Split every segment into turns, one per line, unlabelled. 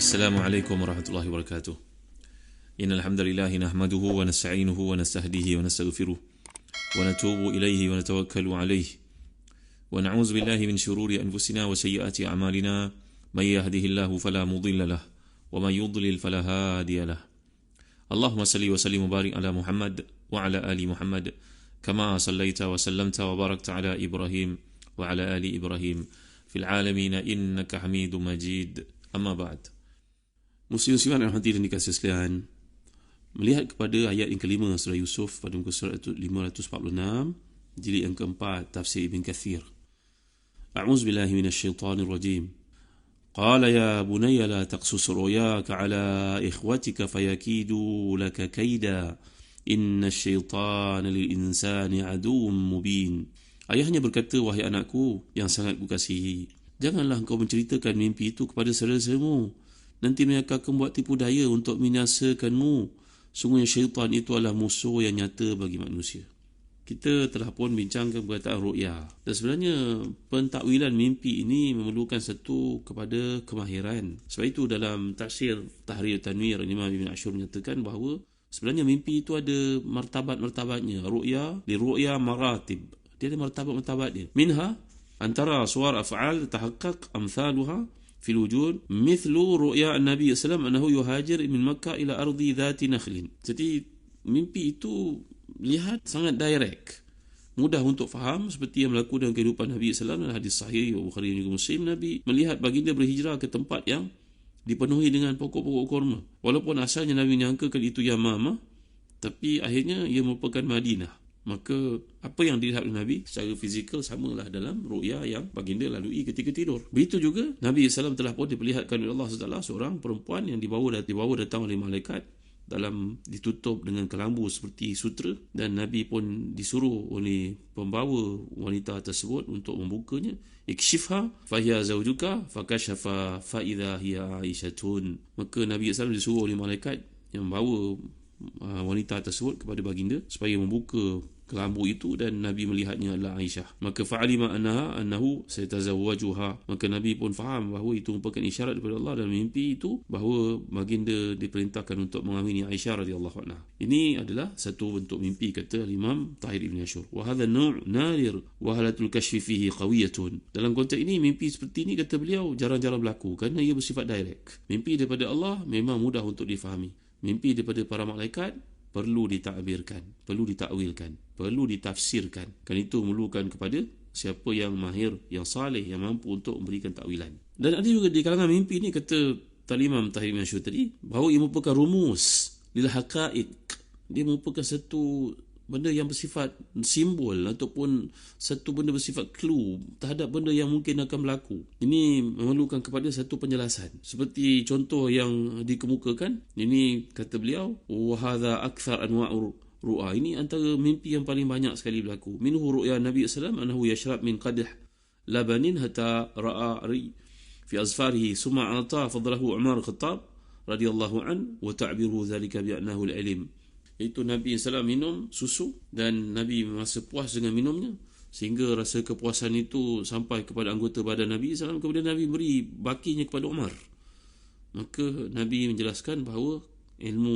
السلام عليكم ورحمة الله وبركاته. إن الحمد لله نحمده ونستعينه ونستهديه ونستغفره ونتوب إليه ونتوكل عليه ونعوذ بالله من شرور أنفسنا وسيئات أعمالنا. من يهده الله فلا مضل له ومن يضلل فلا هادي له. اللهم صل وسلم وبارك على محمد وعلى آل محمد كما صليت وسلمت وباركت على إبراهيم وعلى آل إبراهيم في العالمين إنك حميد مجيد. أما بعد. Muslim-muslimat yang hati dan dikasih sekalian, melihat kepada ayat yang kelima surah Yusuf pada muka surat 546, jilid yang keempat, tafsir Ibn Kathir. A'udzu billahi minasyaitonir rajim. Qala ya bunayya la taqsus ru'yaka ala ikhwatika fayakidu laka kaida. Innasy syaitana lil insani aduwwun mubin. Ayahnya berkata, wahai anakku yang sangat kukasihi, janganlah engkau menceritakan mimpi itu kepada saudara-saudaramu. Nanti mereka akan buat tipu daya untuk membinasakanmu. Sungguhnya syaitan itu adalah musuh yang nyata bagi manusia. Kita telah pun bincangkan perkataan ru'ya. Dan sebenarnya pentakwilan mimpi ini memerlukan satu kepada kemahiran. Sebab itu dalam tafsir Tahrir Tanwir, Imam Ibn Ashur menyatakan bahawa sebenarnya mimpi itu ada martabat-martabatnya. Ru'ya, di ru'ya maratib. Dia ada martabat-martabat dia. Minha, antara suar af'al tahaqqaq amthaluha في الوجود مثل رؤيا النبي صلى الله عليه وسلم أنه يهاجر من مكة إلى أرض ذات نخل. Jadi mimpi itu lihat sangat direct, mudah untuk faham, seperti yang berlaku dalam kehidupan Nabi SAW dalam hadis sahih Bukhari dan juga Muslim. Nabi melihat baginda berhijrah ke tempat yang dipenuhi dengan pokok-pokok kurma. Walaupun asalnya Nabi menyangkakan itu Yamamah, tapi akhirnya ia merupakan Madinah. Maka apa yang dilihat oleh Nabi secara fizikal samalah dalam ru'ya yang baginda lalui ketika tidur. Begitu juga Nabi SAW telah pun diperlihatkan oleh Allah SWT seorang perempuan yang dibawa datang oleh malaikat dalam ditutup dengan kelambu seperti sutera, dan Nabi pun disuruh oleh pembawa wanita tersebut untuk membukanya. Ikshifha fahiya zawjuka fakashafa fa idza hiya Aisyatun. Maka Nabi SAW disuruh oleh malaikat yang membawa wanita tersebut kepada baginda supaya membuka kelambu itu, dan Nabi melihatnya adalah Aisyah. Maka fa'alima annahu sayatazawwajuha. Maka Nabi pun faham bahawa itu merupakan isyarat daripada Allah dalam mimpi itu bahawa baginda diperintahkan untuk mengawini Aisyah radhiyallahu anha. Ini adalah satu bentuk mimpi, kata Imam Tahir Ibn Ashur. Wa hadha naw' nadir wa halatul kashfi fihi qawiyatun. Dalam konteks ini, mimpi seperti ini, kata beliau, jarang-jarang berlaku kerana ia bersifat direct. Mimpi daripada Allah memang mudah untuk difahami. Mimpi daripada para malaikat perlu ditakbirkan, perlu ditakwilkan, perlu ditafsirkan. Kan itu memerlukan kepada siapa yang mahir, yang saleh, yang mampu untuk memberikan takwilan. Dan ada juga di kalangan mimpi ini, kata Imam Tahir Ibn Ashur tadi, bahawa ia merupakan rumus lil haqaiq. Dia merupakan satu benda yang bersifat simbol ataupun satu benda bersifat clue terhadap benda yang mungkin akan berlaku. Ini memerlukan kepada satu penjelasan. Seperti contoh yang dikemukakan, ini kata beliau, wa hadza akthar anwa'ur ru'a. Ini antara mimpi yang paling banyak sekali berlaku. Minhu ru'ya Nabi sallallahu alaihi wasallam annahu yashrab min qadh labanin hatta ra'a fi azfarihi summa ata fadlahu Umar Khattab radhiyallahu an wa ta'biruhu dhalika bi annahu al-ilm. Iaitu Nabi SAW minum susu dan Nabi merasa puas dengan minumnya, sehingga rasa kepuasan itu sampai kepada anggota badan Nabi SAW. Kemudian Nabi beri bakinya kepada Umar. Maka Nabi menjelaskan bahawa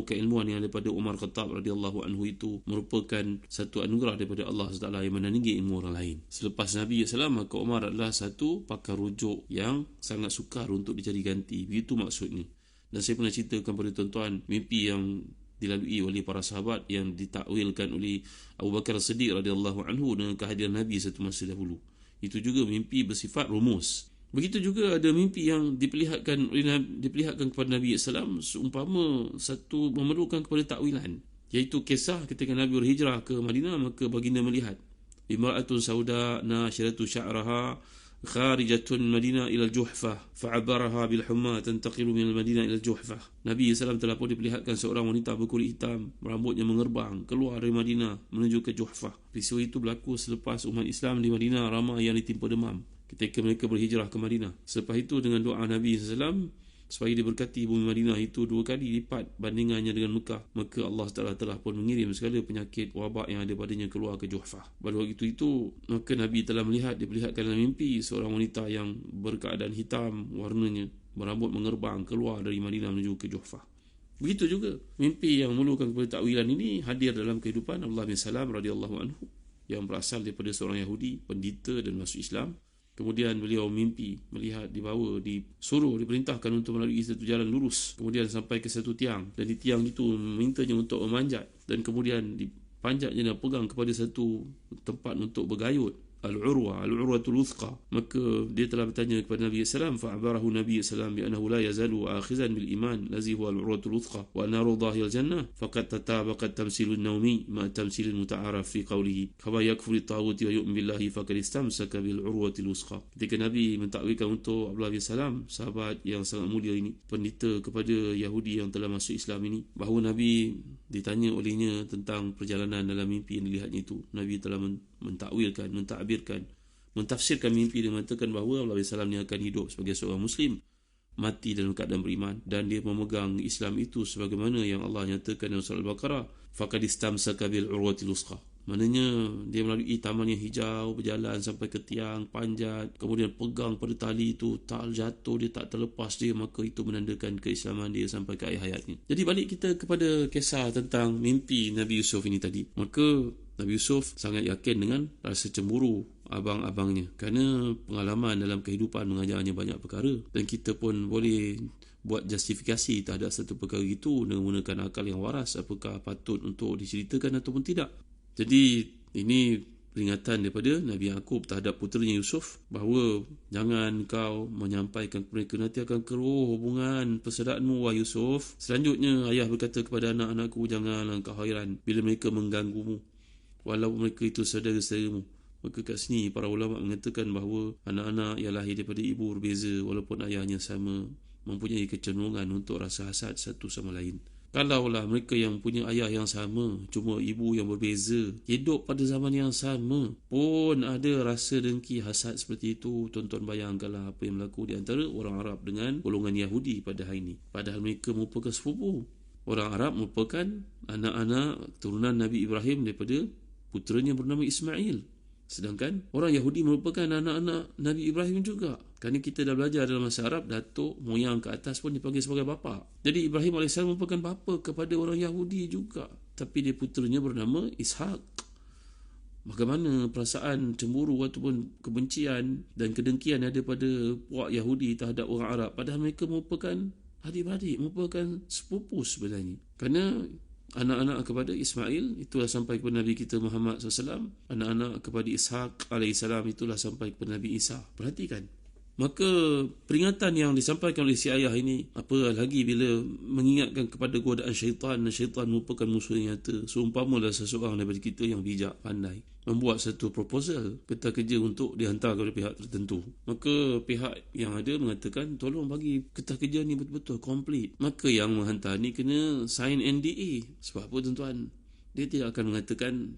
keilmuan yang daripada Umar Khattab radhiyallahu anhu itu merupakan satu anugerah daripada Allah SWT yang menandingi ilmu orang lain. Selepas Nabi SAW, maka Umar adalah satu pakar rujuk yang sangat sukar untuk dicari ganti. Begitu maksudnya. Dan saya pernah ceritakan kepada tuan-tuan mimpi yang dilalui oleh para sahabat yang ditakwilkan oleh Abu Bakar Siddiq radhiyallahu anhu dengan kehadiran Nabi satu masa dahulu. Itu juga mimpi bersifat rumus. Begitu juga ada mimpi yang diperlihatkan kepada Nabi SAW seumpama satu memerlukan kepada takwilan, iaitu kisah ketika Nabi berhijrah ke Madinah. Maka baginda melihat imra'atun sauda nashiratu sya'raha kharijatun Madinah ila al-Juhfah fa'abaraha bil humma tantaqilu min al-Madinah ila al-Juhfah. Nabi SAW telah pun diperlihatkan seorang wanita berkulit hitam, rambutnya mengerbang, keluar dari Madinah menuju ke Juhfah. Peristiwa itu berlaku selepas umat Islam di Madinah ramai yang ditimpa demam ketika mereka berhijrah ke Madinah. Selepas itu, dengan doa Nabi SAW supaya diberkati bumi Madinah itu 2 kali lipat bandingannya dengan Mekah, maka Allah Taala telah pun mengirim segala penyakit wabak yang ada padanya keluar ke Juhfah. Pada waktu itu maka Nabi telah diperlihatkan dalam mimpi seorang wanita yang berkeadaan hitam warnanya,
berambut mengerbang keluar dari Madinah menuju ke Juhfah. Begitu juga mimpi yang memerlukan kepada takwilan ini hadir dalam kehidupan Abdullah bin Salam radhiyallahu anhu yang berasal daripada seorang Yahudi, pendeta dan masuk Islam. Kemudian beliau mimpi melihat dibawa, disuruh, diperintahkan untuk melalui satu jalan lurus, kemudian sampai ke satu tiang, dan di tiang itu mintanya untuk memanjat, dan kemudian dipanjatnya dan pegang kepada satu tempat untuk bergayut, al-urwatul wuthqa. Maka dia telah bertanya kepada Nabi sallallahu alaihi wasallam, fa'abarahu Nabi sallallahu alaihi wasallam bi annahu la yazalu akhizan bil iman allazi huwa al-urwatul wuthqa wa naru dhahil jannah faqad tatabaqat tamsilun nawmi ma tamsilil muta'araf fi qawlihi kama yakfur at-taghut wa yu'min billahi faqad istamsaka bil urwatil wuthqa. Ketika Nabi mentakwilkan untuk Abdullah bin Salam, sahabat yang sangat mulia ini, pendeta kepada Yahudi yang telah masuk Islam ini, bahawa Nabi ditanya olehnya tentang perjalanan dalam mimpi yang dilihatnya itu, Nabi telah mentakwilkan, mentadbirkan, mentafsirkan mimpi dan mengatakan bahawa Abdullah bin Salam ni akan hidup sebagai seorang Muslim, mati dalam keadaan beriman, dan dia memegang Islam itu sebagaimana yang Allah nyatakan dalam surah Al-Baqarah, faqad istamsaka bil urwatil wuthqa. Maknanya dia melalui taman yang hijau, berjalan sampai ke tiang, panjat, kemudian pegang pada tali itu, tak jatuh, dia tak terlepas dia, maka itu menandakan keislaman dia sampai ke akhir hayatnya. Jadi balik kita kepada kisah tentang mimpi Nabi Yusuf ini tadi, maka Nabi Yusuf sangat yakin dengan rasa cemburu abang-abangnya, kerana pengalaman dalam kehidupan mengajarnya banyak perkara, dan kita pun boleh buat justifikasi terhadap satu perkara itu dengan menggunakan akal yang waras, apakah patut untuk diceritakan ataupun tidak. Jadi ini peringatan daripada Nabi Yaqub terhadap puteranya Yusuf, bahawa jangan kau menyampaikan kepada mereka, nanti akan keruh hubungan persaudaraan wahai Yusuf. Selanjutnya ayah berkata kepada anak-anakku, janganlah kau hairan bila mereka mengganggumu, walaupun mereka itu saudara-saudaramu. Maka kat sini para ulama mengatakan bahawa anak-anak yang lahir daripada ibu berbeza walaupun ayahnya sama, mempunyai kecenderungan untuk rasa hasad satu sama lain. Kalaulah mereka yang punya ayah yang sama, cuma ibu yang berbeza, hidup pada zaman yang sama, pun ada rasa dengki, hasad seperti itu, tuan-tuan bayangkanlah apa yang berlaku di antara orang Arab dengan golongan Yahudi pada hari ini. Padahal mereka merupakan sepupu. Orang Arab merupakan anak-anak turunan Nabi Ibrahim daripada puteranya bernama Ismail. Sedangkan orang Yahudi merupakan anak-anak Nabi Ibrahim juga. Kerana kita dah belajar dalam bahasa Arab, datuk, moyang ke atas pun dipanggil sebagai bapa. Jadi Ibrahim AS merupakan bapa kepada orang Yahudi juga. Tapi dia puteranya bernama Ishak. Bagaimana perasaan cemburu ataupun kebencian dan kedengkian ada pada puak Yahudi terhadap orang Arab, padahal mereka merupakan adik-beradik, merupakan sepupu sebenarnya. Kerana anak-anak kepada Ismail itulah sampai kepada Nabi kita Muhammad SAW. Anak-anak kepada Ishak AS itulah sampai kepada Nabi Isa. Perhatikan. Maka peringatan yang disampaikan oleh si ayah ini, apa lagi bila mengingatkan kepada godaan syaitan, dan syaitan merupakan musuh yang nyata. Seumpamalah seseorang daripada kita yang bijak, pandai, membuat satu proposal peta kerja untuk dihantar kepada pihak tertentu. Maka pihak yang ada mengatakan, tolong bagi kertas kerja ni betul-betul komplit. Maka yang menghantar ni kena sign NDA. Sebab apa tuan-tuan? Dia tidak akan mengatakan,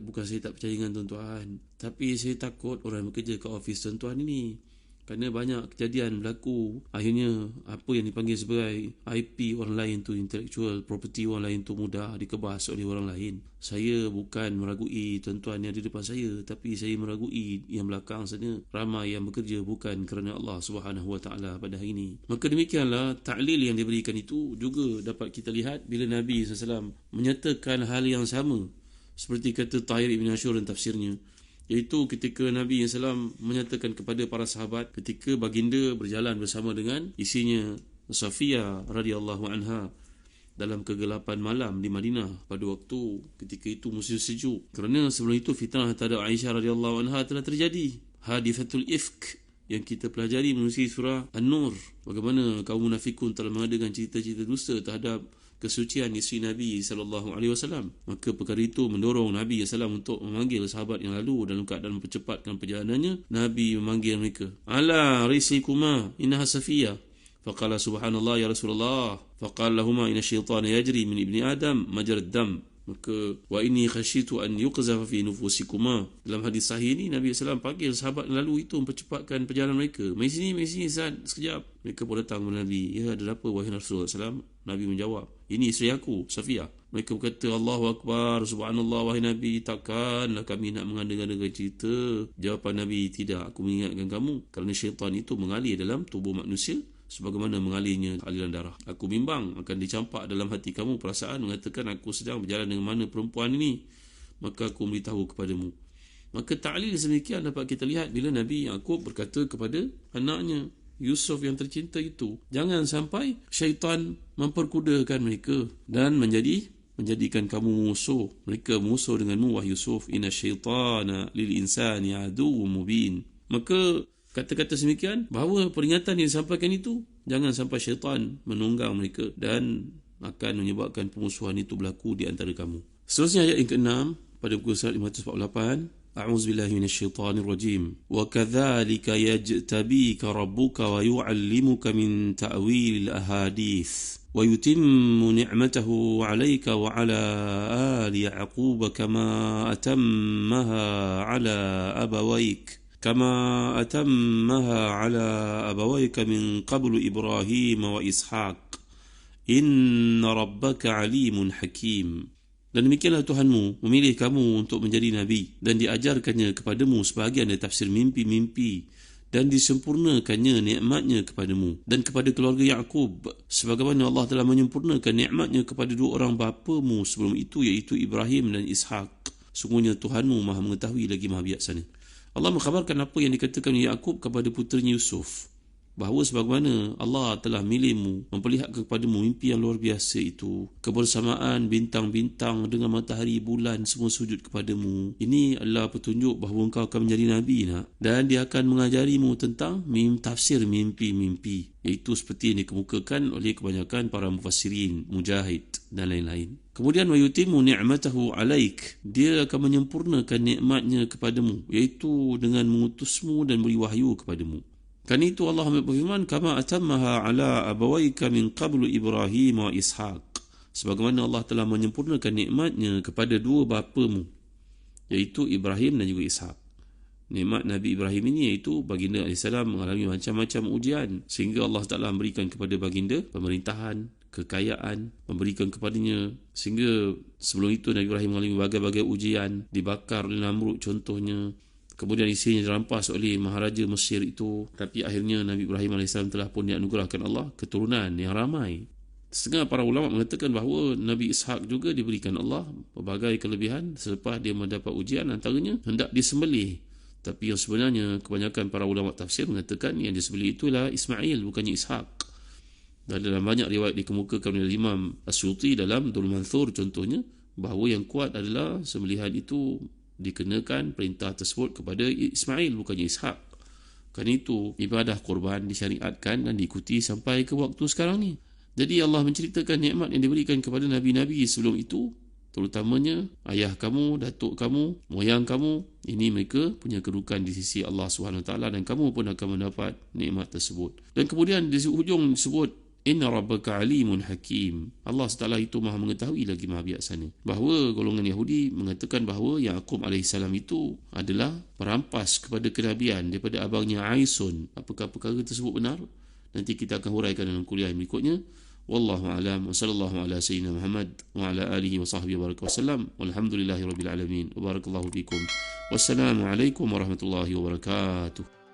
bukan saya tak percaya dengan tuan-tuan, tapi saya takut orang yang bekerja ke office tuan-tuan ini. Kerana banyak kejadian berlaku, akhirnya apa yang dipanggil sebagai IP orang lain tu, intellectual property orang lain tu, mudah dikebas oleh orang lain. Saya bukan meragui tuan-tuan yang di depan saya, tapi saya meragui yang belakang sana. Ramai yang bekerja bukan kerana Allah SWT pada hari ini. Maka demikianlah ta'lil yang diberikan itu juga dapat kita lihat bila Nabi SAW menyatakan hal yang sama seperti kata Tahir Ibn Ashur dan tafsirnya, iaitu ketika Nabi SAW menyatakan kepada para sahabat ketika baginda berjalan bersama dengan isinya Safiyah radhiyallahu anha dalam kegelapan malam di Madinah pada waktu ketika itu musim sejuk. Kerana sebelum itu fitnah terhadap Aisyah radhiyallahu anha telah terjadi. Hadithatul Ifk yang kita pelajari menerusi surah An-Nur, bagaimana kaum munafikun telah mengadakan cerita-cerita dusta terhadap kesucian isteri Nabi SAW. Maka perkara itu mendorong Nabi SAW untuk memanggil sahabat yang lalu dalam keadaan mempercepatkan perjalanannya. Nabi memanggil mereka, ala risikuma innaha Safiyah. Faqala subhanallah ya Rasulullah. Faqala lahuma inna syaitana yajri min ibni Adam majrad dam. Maka wa inni khasyitu an yuqzafa fi nufusikuma. Dalam hadis sahih ini Nabi SAW panggil sahabat lalu itu mempercepatkan perjalanan mereka. Mari sini Zat, sekejap. Mereka pun datang kepada Nabi. Ya, ada apa wahai Rasulullah SAW? Nabi menjawab, ini isteri aku, Safiyah. Mereka berkata, Allahu Akbar, subhanallah wahai Nabi, takkanlah kami nak mengada-ngadakan cerita. Jawapan Nabi, tidak, aku mengingatkan kamu kerana syaitan itu mengalir dalam tubuh manusia sebagaimana mengalirnya aliran darah. Aku bimbang akan dicampak dalam hati kamu perasaan mengatakan aku sedang berjalan dengan mana perempuan ini, maka aku memberitahu kepadamu. Maka ta'lil sedemikian dapat kita lihat bila Nabi Yaqub berkata kepada anaknya Yusuf yang tercinta itu, jangan sampai syaitan memperkudakan mereka dan menjadikan kamu musuh. Mereka musuh denganmu, wahai Yusuf. Inna syaitana lil insani aduwwun mubin. Maka kata-kata semikian bahawa peringatan yang disampaikan itu jangan sampai syaitan menunggang mereka dan akan menyebabkan pemusuhan itu berlaku di antara kamu. Seterusnya ayat yang ke-6 pada buku surat 548. A'udzubillahi minasyaitonir rajim. Wa kadzalika yajtabika rabbuka wa yu'allimuka min ta'wilil ahadits wa yutimmu ni'matahu 'alaika wa 'ala ali ya'qub kama atammaha 'ala abawayk min qablu Ibrahim wa Ishaq. Inna rabbaka 'alimun hakim. Dan demikianlah Tuhanmu memilih kamu untuk menjadi Nabi dan diajarkannya kepadamu sebahagian dari tafsir mimpi-mimpi dan disempurnakannya nikmatnya kepadamu dan kepada keluarga Yaqub sebagaimana Allah telah menyempurnakan nikmatnya kepada dua orang bapamu sebelum itu, iaitu Ibrahim dan Ishaq. Sungguhnya Tuhanmu Maha mengetahui lagi Maha bijaksana. Allah mengkhabarkan apa yang dikatakan Yaqub kepada puteranya Yusuf, bahawa sebagaimana Allah telah milihmu, memperlihatkan kepadamu mimpi yang luar biasa itu, kebersamaan bintang-bintang dengan matahari, bulan semua sujud kepadamu. Ini adalah petunjuk bahawa engkau akan menjadi Nabi, nak. Dan dia akan mengajarimu tentang tafsir mimpi-mimpi, iaitu seperti yang dikemukakan oleh kebanyakan para mufassirin, Mujahid dan lain-lain. Kemudian wa yutimmu ni'matahu 'alaik, dia akan menyempurnakan nikmatnya kepadamu, iaitu dengan mengutusmu dan beri wahyu kepadamu. Kan itu Allah berfirman, kama atammaha ala abawayka min qablu Ibrahim wa Ishaq, sebagaimana Allah telah menyempurnakan nikmatnya kepada dua bapamu, iaitu Ibrahim dan juga Ishaq. Nikmat Nabi Ibrahim ini iaitu baginda AS mengalami macam-macam ujian sehingga Allah Ta'ala memberikan kepada baginda pemerintahan, kekayaan, memberikan kepadanya, sehingga sebelum itu Nabi Ibrahim mengalami berbagai-bagai ujian, dibakar oleh Namrud contohnya. Kemudian isinya dirampas oleh Maharaja Mesir itu. Tapi akhirnya Nabi Ibrahim AS telah pun dianugerahkan Allah keturunan yang ramai. Setengah para ulama mengatakan bahawa Nabi Ishaq juga diberikan Allah berbagai kelebihan selepas dia mendapat ujian, antaranya hendak disembelih. Tapi yang sebenarnya kebanyakan para ulama tafsir mengatakan yang disembelih itulah Ismail, bukannya Ishaq. Dan dalam banyak riwayat dikemukakan oleh Imam As-Suyuti dalam Durrul Mansur contohnya, bahawa yang kuat adalah sembelihan itu dikenakan perintah tersebut kepada Ismail, bukannya Ishaq. Kerana itu ibadah korban disyariatkan dan diikuti sampai ke waktu sekarang ni. Jadi Allah menceritakan nikmat yang diberikan kepada Nabi-Nabi sebelum itu, terutamanya ayah kamu, datuk kamu, moyang kamu. Ini mereka punya kedudukan di sisi Allah SWT dan kamu pun akan mendapat nikmat tersebut. Dan kemudian di hujung disebut Inna rabbaka alimun hakim. Allah SWT itu Maha mengetahui lagi Maha bijaksana. Bahawa golongan Yahudi mengatakan bahawa Yaqub AS itu adalah perampas kepada kenabian daripada abangnya Aisun. Apakah perkara tersebut benar? Nanti kita akan huraikan dalam kuliah yang berikutnya. Wallahu a'lam. Wa sallallahu ala sayyidina Muhammad wa ala alihi wa sahbihi wa baraka wasallam. Walhamdulillahi rabbil alamin. Wa barakallahu fikum. Wassalamu alaikum warahmatullahi wabarakatuh.